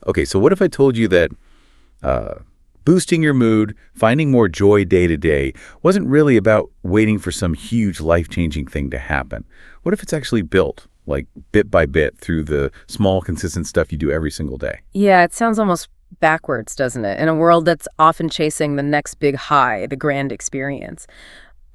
Okay, so what if I told you that uh, boosting your mood, finding more joy day to day, wasn't really about waiting for some huge life-changing thing to happen? What if it's actually built, like bit by bit, through the small, consistent stuff you do every single day? Yeah, it sounds almost backwards, doesn't it? In a world that's often chasing the next big high, the grand experience.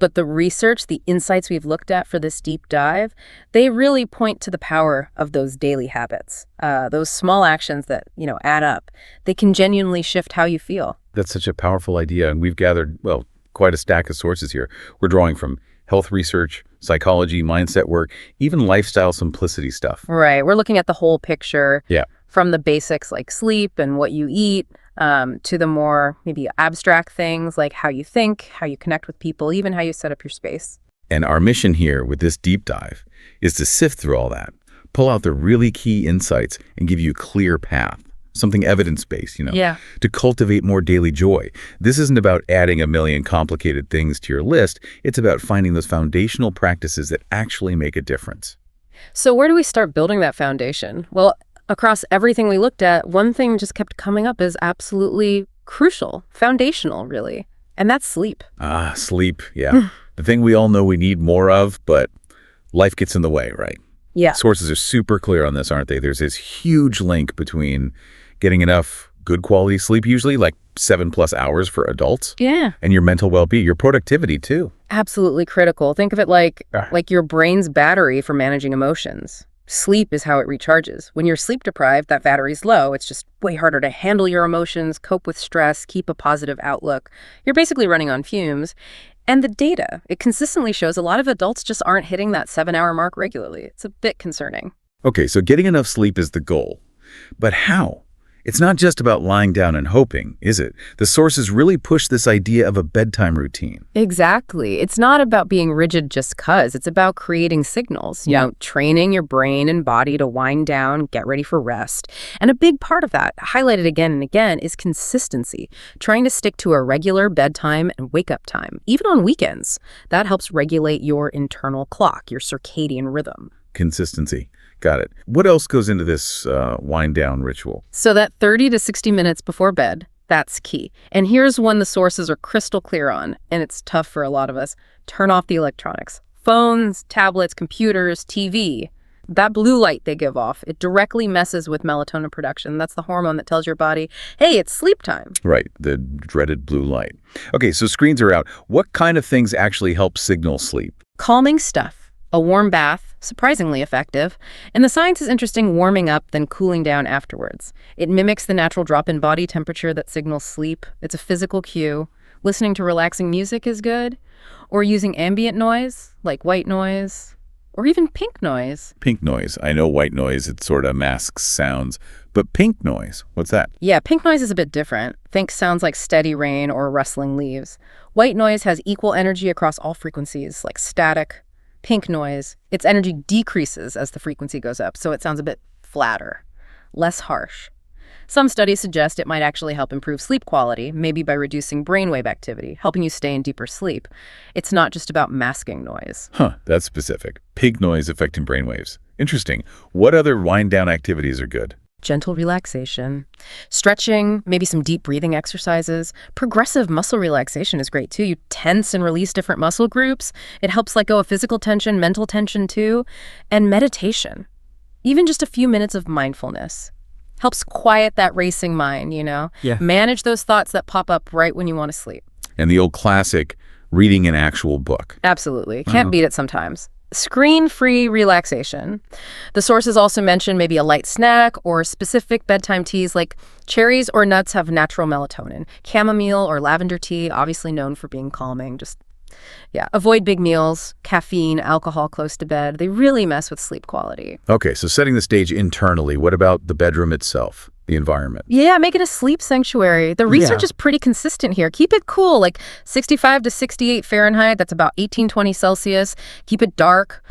But the research, the insights we've looked at for this deep dive, they really point to the power of those daily habits, those small actions that, add up. They can genuinely shift how you feel. That's such a powerful idea, and we've gathered, well, quite a stack of sources here. We're drawing from health research, psychology, mindset work, even lifestyle simplicity stuff. Right. We're looking at the whole picture. Yeah. From the basics like sleep and what you eat, to the more maybe abstract things like how you think, how you connect with people, even how you set up your space. And our mission here with this deep dive is to sift through all that, pull out the really key insights, and give you a clear path, something evidence-based, Yeah. to cultivate more daily joy. This isn't about adding a million complicated things to your list. It's about finding those foundational practices that actually make a difference. So where do we start building that foundation? Well, across everything we looked at, one thing just kept coming up as absolutely crucial, foundational, really, and that's sleep. Sleep, yeah. The thing we all know we need more of, but life gets in the way, right? Yeah. Sources are super clear on this, aren't they? There's this huge link between getting enough good quality sleep, usually like 7+ hours for adults, Yeah. and your mental well-being, your productivity too. Absolutely critical. Think of it like your brain's battery for managing emotions. Sleep is how it recharges. When you're sleep deprived, that battery's low. It's just way harder to handle your emotions, cope with stress, keep a positive outlook. You're basically running on fumes. And the data, it consistently shows a lot of adults just aren't hitting that 7-hour mark regularly. It's a bit concerning. Okay, so getting enough sleep is the goal. But how? It's not just about lying down and hoping, is it? The sources really push this idea of a bedtime routine. Exactly. It's not about being rigid just 'cause. It's about creating signals, training your brain and body to wind down, get ready for rest. And a big part of that, highlighted again and again, is consistency, trying to stick to a regular bedtime and wake-up time, even on weekends. That helps regulate your internal clock, your circadian rhythm. Consistency. Got it. What else goes into this wind down ritual? So that 30 to 60 minutes before bed, that's key. And here's one the sources are crystal clear on, and it's tough for a lot of us. Turn off the electronics. Phones, tablets, computers, TV. That blue light they give off, it directly messes with melatonin production. That's the hormone that tells your body, hey, it's sleep time. Right, the dreaded blue light. Okay, so screens are out. What kind of things actually help signal sleep? Calming stuff. A warm bath, surprisingly effective. And the science is interesting, warming up, then cooling down afterwards. It mimics the natural drop in body temperature that signals sleep. It's a physical cue. Listening to relaxing music is good. Or using ambient noise, like white noise, or even pink noise. Pink noise. I know white noise, it sort of masks sounds. But pink noise, what's that? Yeah, pink noise is a bit different. Think sounds like steady rain or rustling leaves. White noise has equal energy across all frequencies, like static. Pink noise, its energy decreases as the frequency goes up, so it sounds a bit flatter, less harsh. Some studies suggest it might actually help improve sleep quality, maybe by reducing brainwave activity, helping you stay in deeper sleep. It's not just about masking noise. Huh, that's specific. Pink noise affecting brainwaves. Interesting. What other wind-down activities are good? Gentle relaxation, stretching, maybe some deep breathing exercises. Progressive muscle relaxation is great too. You tense and release different muscle groups. It helps let go of physical tension, mental tension too. And meditation, even just a few minutes of mindfulness, helps quiet that racing mind, Yeah. Manage those thoughts that pop up right when you want to sleep. And the old classic, reading an actual book. Absolutely. Can't beat it sometimes. Screen-free relaxation. The sources also mention maybe a light snack or specific bedtime teas like cherries or nuts have natural melatonin. Chamomile or lavender tea, obviously known for being calming. Avoid big meals, caffeine, alcohol close to bed. They really mess with sleep quality. Okay, so setting the stage internally, what about the bedroom itself, the environment? Yeah, make it a sleep sanctuary. The research is pretty consistent here. Keep it cool, like 65 to 68 Fahrenheit. That's about 1820 Celsius. Keep it dark.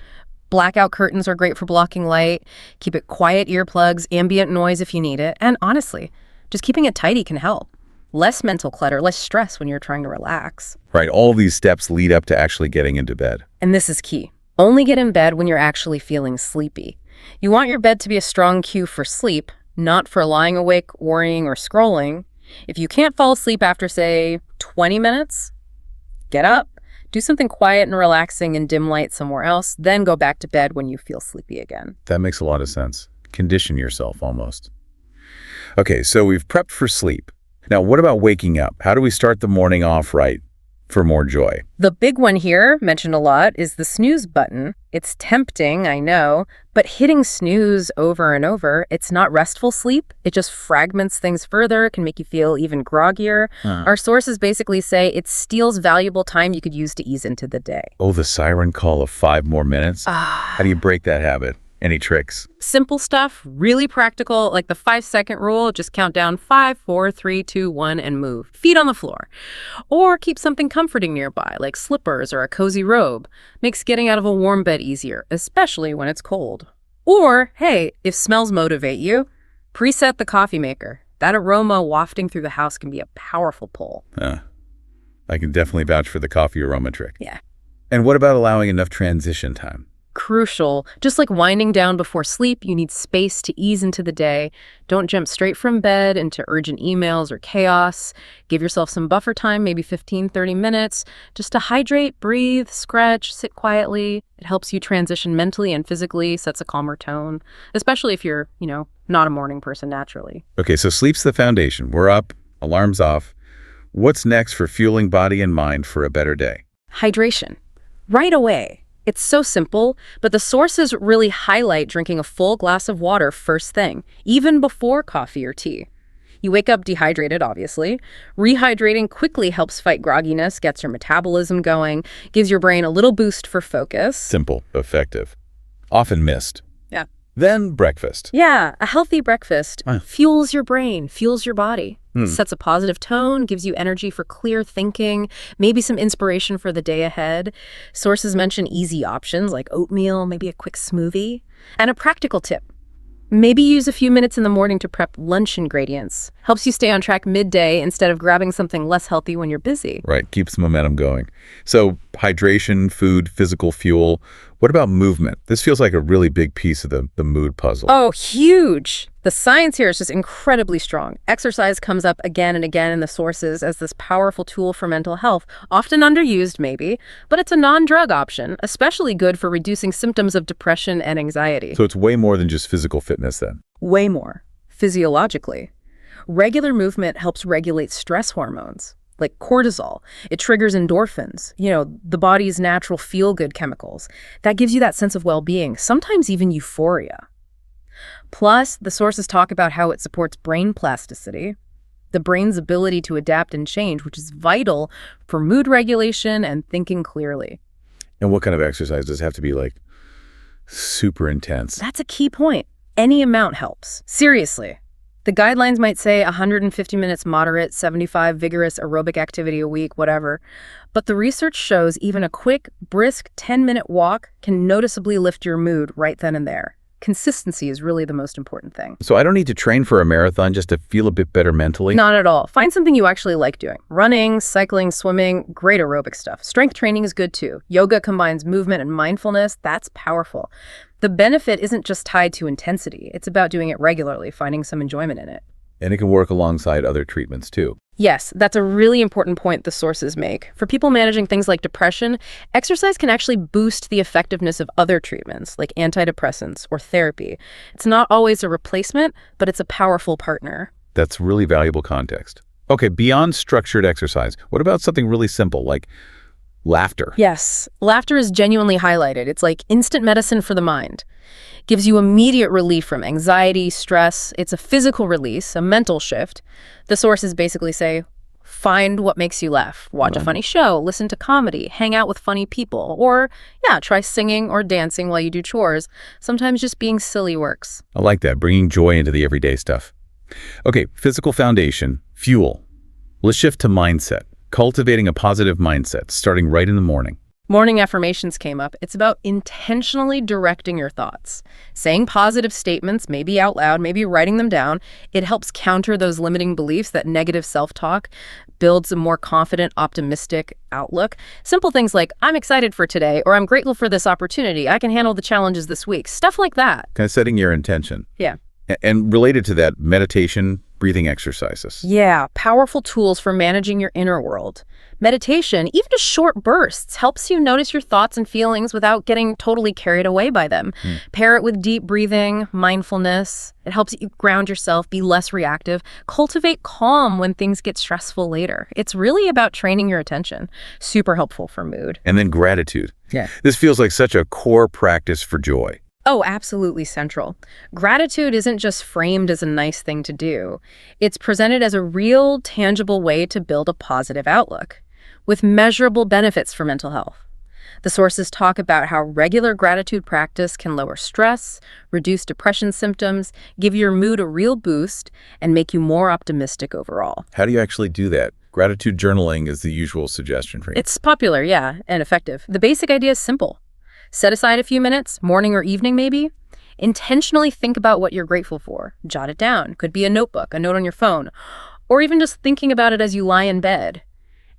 Blackout curtains are great for blocking light. Keep it quiet, earplugs, ambient noise if you need it. And honestly, just keeping it tidy can help. Less mental clutter, less stress when you're trying to relax. Right, all these steps lead up to actually getting into bed. And this is key. Only get in bed when you're actually feeling sleepy. You want your bed to be a strong cue for sleep, not for lying awake, worrying, or scrolling. If you can't fall asleep after, say, 20 minutes, get up, do something quiet and relaxing in dim light somewhere else, then go back to bed when you feel sleepy again. That makes a lot of sense. Condition yourself almost. Okay, so we've prepped for sleep. Now, what about waking up? How do we start the morning off right for more joy? The big one here, mentioned a lot, is the snooze button. It's tempting, I know, but hitting snooze over and over, it's not restful sleep. It just fragments things further, can make you feel even groggier. Our sources basically say it steals valuable time you could use to ease into the day. Oh, the siren call of 5 more minutes? How do you break that habit? Any tricks? Simple stuff, really practical, like the 5-second rule. Just count down 5, 4, 3, 2, 1, and move. Feet on the floor. Or keep something comforting nearby, like slippers or a cozy robe. Makes getting out of a warm bed easier, especially when it's cold. Or, hey, if smells motivate you, preset the coffee maker. That aroma wafting through the house can be a powerful pull. I can definitely vouch for the coffee aroma trick. Yeah. And what about allowing enough transition time? Crucial. Just like winding down before sleep, you need space to ease into the day. Don't jump straight from bed into urgent emails or chaos. Give yourself some buffer time, maybe 15, 30 minutes, just to hydrate, breathe, stretch, sit quietly. It helps you transition mentally and physically, sets a calmer tone, especially if you're, not a morning person naturally. Okay, so sleep's the foundation. We're up, alarm's off. What's next for fueling body and mind for a better day? Hydration. Right away. It's so simple, but the sources really highlight drinking a full glass of water first thing, even before coffee or tea. You wake up dehydrated, obviously. Rehydrating quickly helps fight grogginess, gets your metabolism going, gives your brain a little boost for focus. Simple, effective. Often missed. Yeah. Then breakfast. Yeah, a healthy breakfast fuels your brain, fuels your body. Sets a positive tone, gives you energy for clear thinking, maybe some inspiration for the day ahead. Sources mention easy options like oatmeal, maybe a quick smoothie. And a practical tip. Maybe use a few minutes in the morning to prep lunch ingredients. Helps you stay on track midday instead of grabbing something less healthy when you're busy. Right, keeps momentum going. So hydration, food, physical fuel. What about movement? This feels like a really big piece of the mood puzzle. Oh, huge. The science here is just incredibly strong. Exercise comes up again and again in the sources as this powerful tool for mental health, often underused maybe, but it's a non-drug option, especially good for reducing symptoms of depression and anxiety. So it's way more than just physical fitness then. Way more, physiologically. Regular movement helps regulate stress hormones, like cortisol. It triggers endorphins, the body's natural feel-good chemicals. That gives you that sense of well-being, sometimes even euphoria. Plus, the sources talk about how it supports brain plasticity, the brain's ability to adapt and change, which is vital for mood regulation and thinking clearly. And what kind of exercise does it have to be like super intense? That's a key point. Any amount helps. Seriously. The guidelines might say 150 minutes moderate, 75 vigorous aerobic activity a week, whatever. But the research shows even a quick, brisk 10-minute walk can noticeably lift your mood right then and there. Consistency is really the most important thing. So I don't need to train for a marathon just to feel a bit better mentally? Not at all. Find something you actually like doing. Running, cycling, swimming, great aerobic stuff. Strength training is good too. Yoga combines movement and mindfulness. That's powerful. The benefit isn't just tied to intensity. It's about doing it regularly, finding some enjoyment in it. And it can work alongside other treatments too. Yes, that's a really important point the sources make. For people managing things like depression, exercise can actually boost the effectiveness of other treatments, like antidepressants or therapy. It's not always a replacement, but it's a powerful partner. That's really valuable context. Okay, beyond structured exercise, what about something really simple like laughter? Yes, laughter is genuinely highlighted. It's like instant medicine for the mind. Gives you immediate relief from anxiety, stress. It's a physical release, a mental shift. The sources basically say, find what makes you laugh. Watch a funny show, listen to comedy, hang out with funny people, or, try singing or dancing while you do chores. Sometimes just being silly works. I like that, bringing joy into the everyday stuff. Okay, physical foundation, fuel. Let's shift to mindset. Cultivating a positive mindset, starting right in the morning. Morning affirmations came up. It's about intentionally directing your thoughts. Saying positive statements, maybe out loud, maybe writing them down. It helps counter those limiting beliefs, that negative self-talk, builds a more confident, optimistic outlook. Simple things like, I'm excited for today, or I'm grateful for this opportunity. I can handle the challenges this week. Stuff like that. Kind of setting your intention. Yeah. And related to that, meditation, breathing exercises. Yeah, powerful tools for managing your inner world. Meditation, even just short bursts, helps you notice your thoughts and feelings without getting totally carried away by them. Pair it with deep breathing, mindfulness. It helps you ground yourself, be less reactive, cultivate calm when things get stressful later. It's really about training your attention. Super helpful for mood. And then gratitude. Yeah. This feels like such a core practice for joy. Oh, absolutely central. Gratitude isn't just framed as a nice thing to do. It's presented as a real, tangible way to build a positive outlook, with measurable benefits for mental health. The sources talk about how regular gratitude practice can lower stress, reduce depression symptoms, give your mood a real boost, and make you more optimistic overall. How do you actually do that? Gratitude journaling is the usual suggestion for you. It's popular, yeah, and effective. The basic idea is simple. Set aside a few minutes, morning or evening maybe. Intentionally think about what you're grateful for. Jot it down. Could be a notebook, a note on your phone, or even just thinking about it as you lie in bed.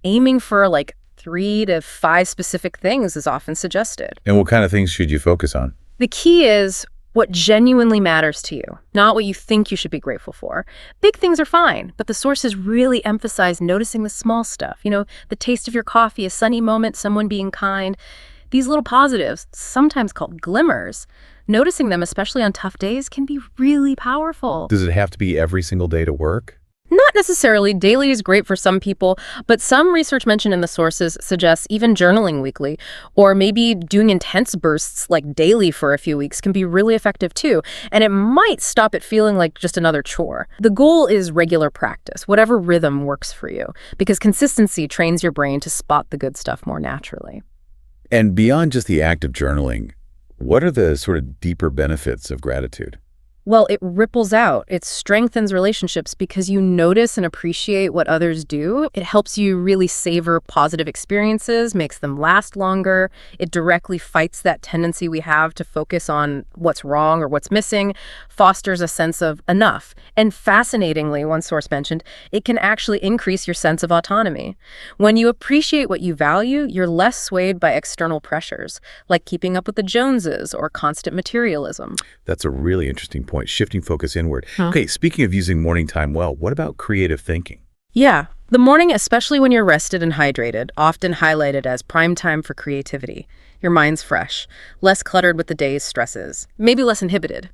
Aiming for like 3 to 5 specific things is often suggested. And what kind of things should you focus on? The key is what genuinely matters to you, not what you think you should be grateful for. Big things are fine, but the sources really emphasize noticing the small stuff. The taste of your coffee, a sunny moment, someone being kind. These little positives, sometimes called glimmers, noticing them, especially on tough days, can be really powerful. Does it have to be every single day to work? Not necessarily. Daily is great for some people, but some research mentioned in the sources suggests even journaling weekly, or maybe doing intense bursts like daily for a few weeks can be really effective too, and it might stop it feeling like just another chore. The goal is regular practice, whatever rhythm works for you, because consistency trains your brain to spot the good stuff more naturally. And beyond just the act of journaling, what are the sort of deeper benefits of gratitude? Well, it ripples out. It strengthens relationships because you notice and appreciate what others do. It helps you really savor positive experiences, makes them last longer. It directly fights that tendency we have to focus on what's wrong or what's missing, fosters a sense of enough. And fascinatingly, one source mentioned, it can actually increase your sense of autonomy. When you appreciate what you value, you're less swayed by external pressures, like keeping up with the Joneses or constant materialism. That's a really interesting point. Shifting focus inward. Okay, speaking of using morning time well, what about creative thinking? Yeah, the morning, especially when you're rested and hydrated, often highlighted as prime time for creativity. Your mind's fresh, less cluttered with the day's stresses, maybe less inhibited.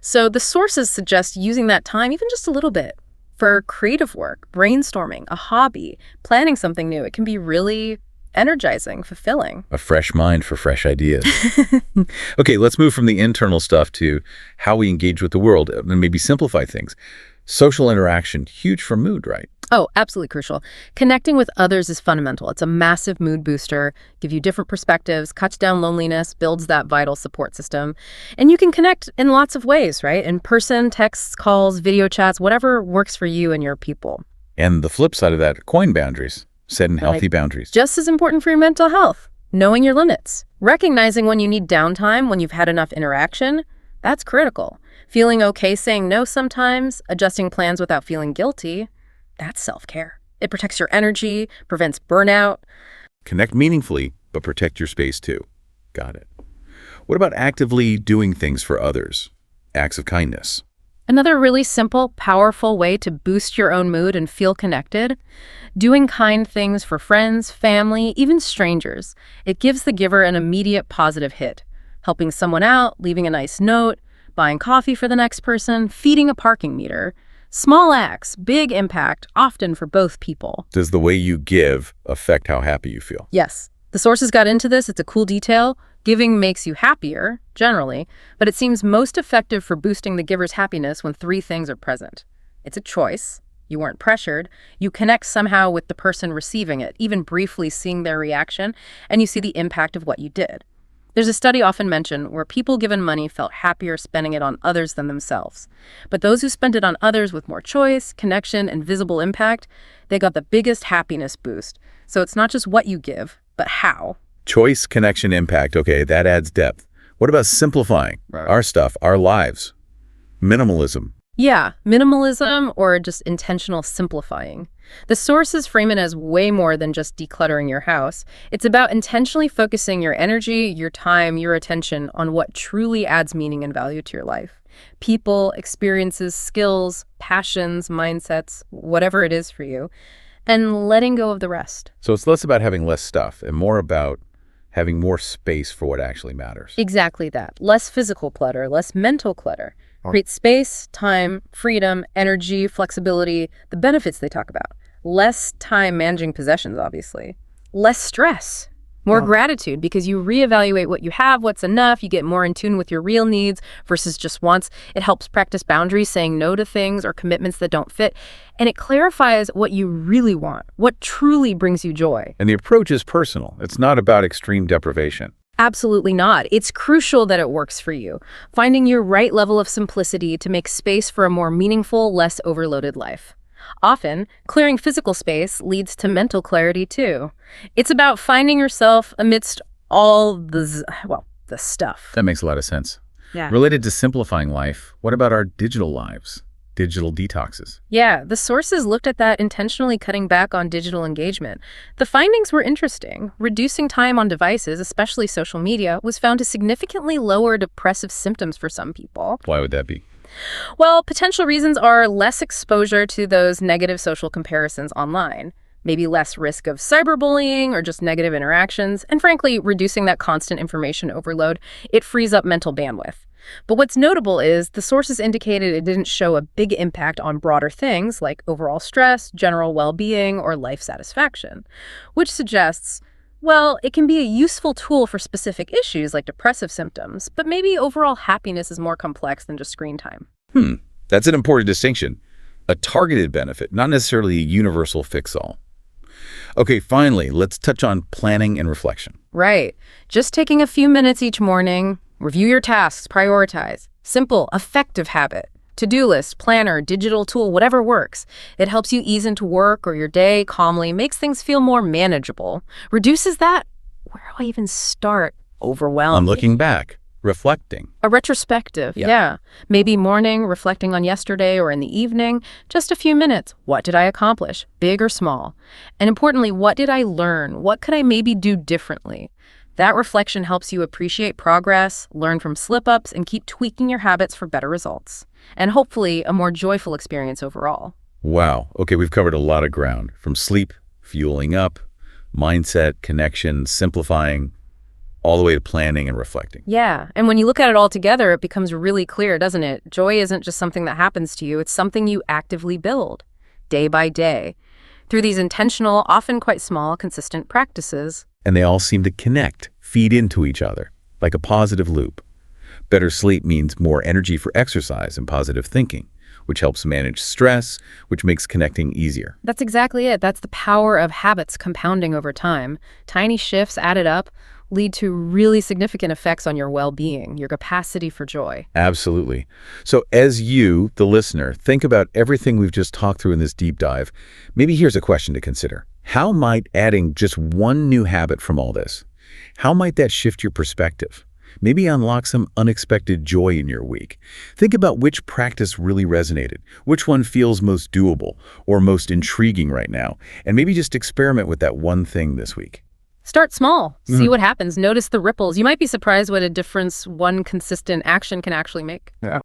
So the sources suggest using that time even just a little bit for creative work, brainstorming, a hobby, planning something new. It can be really energizing, fulfilling. A fresh mind for fresh ideas. Okay, let's move from the internal stuff to how we engage with the world and maybe simplify things. Social interaction, huge for mood, right? Oh, absolutely crucial. Connecting with others is fundamental. It's a massive mood booster, give you different perspectives, cuts down loneliness, builds that vital support system. And you can connect in lots of ways, right? In person, texts, calls, video chats, whatever works for you and your people. And the flip side of that, coin boundaries. Set in healthy boundaries. Just as important for your mental health, knowing your limits. Recognizing when you need downtime, when you've had enough interaction, that's critical. Feeling okay saying no sometimes, adjusting plans without feeling guilty, that's self-care. It protects your energy, prevents burnout. Connect meaningfully, but protect your space too. Got it. What about actively doing things for others? Acts of kindness. Another really simple, powerful way to boost your own mood and feel connected, doing kind things for friends, family, even strangers. It gives the giver an immediate positive hit. Helping someone out, leaving a nice note, buying coffee for the next person, feeding a parking meter. Small acts, big impact, often for both people. Does the way you give affect how happy you feel? Yes. The sources got into this. It's a cool detail. Giving makes you happier, generally, but it seems most effective for boosting the giver's happiness when 3 things are present. It's a choice. You weren't pressured. You connect somehow with the person receiving it, even briefly seeing their reaction, and you see the impact of what you did. There's a study often mentioned where people given money felt happier spending it on others than themselves. But those who spent it on others with more choice, connection, and visible impact, they got the biggest happiness boost. So it's not just what you give, but how. Choice, connection, impact. Okay, that adds depth. What about simplifying our stuff, our lives? Minimalism. Yeah, minimalism or just intentional simplifying. The sources frame it as way more than just decluttering your house. It's about intentionally focusing your energy, your time, your attention on what truly adds meaning and value to your life. People, experiences, skills, passions, mindsets, whatever it is for you, and letting go of the rest. So it's less about having less stuff and more about having more space for what actually matters. Exactly that. Less physical clutter, less mental clutter. Create space, time, freedom, energy, flexibility, the benefits they talk about. Less time managing possessions, obviously. Less stress. More gratitude because you reevaluate what you have, what's enough, you get more in tune with your real needs versus just wants. It helps practice boundaries, saying no to things or commitments that don't fit. And it clarifies what you really want, what truly brings you joy. And the approach is personal. It's not about extreme deprivation. Absolutely not. It's crucial that it works for you, finding your right level of simplicity to make space for a more meaningful, less overloaded life. Often, clearing physical space leads to mental clarity too. It's about finding yourself amidst all the stuff. That makes a lot of sense. Yeah. Related to simplifying life, what about our digital lives? Digital detoxes. Yeah, the sources looked at that intentionally cutting back on digital engagement. The findings were interesting. Reducing time on devices, especially social media, was found to significantly lower depressive symptoms for some people. Why would that be? Well, potential reasons are less exposure to those negative social comparisons online, maybe less risk of cyberbullying or just negative interactions, and frankly, reducing that constant information overload. It frees up mental bandwidth. But what's notable is the sources indicated it didn't show a big impact on broader things like overall stress, general well-being, or life satisfaction, which suggests, well, it can be a useful tool for specific issues like depressive symptoms, but maybe overall happiness is more complex than just screen time. That's an important distinction. A targeted benefit, not necessarily a universal fix-all. Okay, finally, let's touch on planning and reflection. Right. Just taking a few minutes each morning, review your tasks, prioritize. Simple, effective habit. To-do list, planner, digital tool, whatever works. It helps you ease into work or your day calmly, makes things feel more manageable. Reduces that, where do I even start? Overwhelm. I'm looking back, reflecting. A retrospective, yeah. Maybe morning, reflecting on yesterday, or in the evening, just a few minutes. What did I accomplish, big or small? And importantly, what did I learn? What could I maybe do differently? That reflection helps you appreciate progress, learn from slip-ups, and keep tweaking your habits for better results. And hopefully, a more joyful experience overall. Wow. Okay, we've covered a lot of ground. From sleep, fueling up, mindset, connection, simplifying, all the way to planning and reflecting. Yeah, and when you look at it all together, it becomes really clear, doesn't it? Joy isn't just something that happens to you, it's something you actively build, day by day, through these intentional, often quite small, consistent practices. And they all seem to connect, feed into each other, like a positive loop. Better sleep means more energy for exercise and positive thinking, which helps manage stress, which makes connecting easier. That's exactly it. That's the power of habits compounding over time. Tiny shifts added up lead to really significant effects on your well-being, your capacity for joy. Absolutely. So as you, the listener, think about everything we've just talked through in this deep dive, maybe here's a question to consider. How might adding just one new habit from all this, how might that shift your perspective? Maybe unlock some unexpected joy in your week. Think about which practice really resonated, which one feels most doable or most intriguing right now, and maybe just experiment with that one thing this week. Start small. See what happens. Notice the ripples. You might be surprised what a difference one consistent action can actually make. Yeah.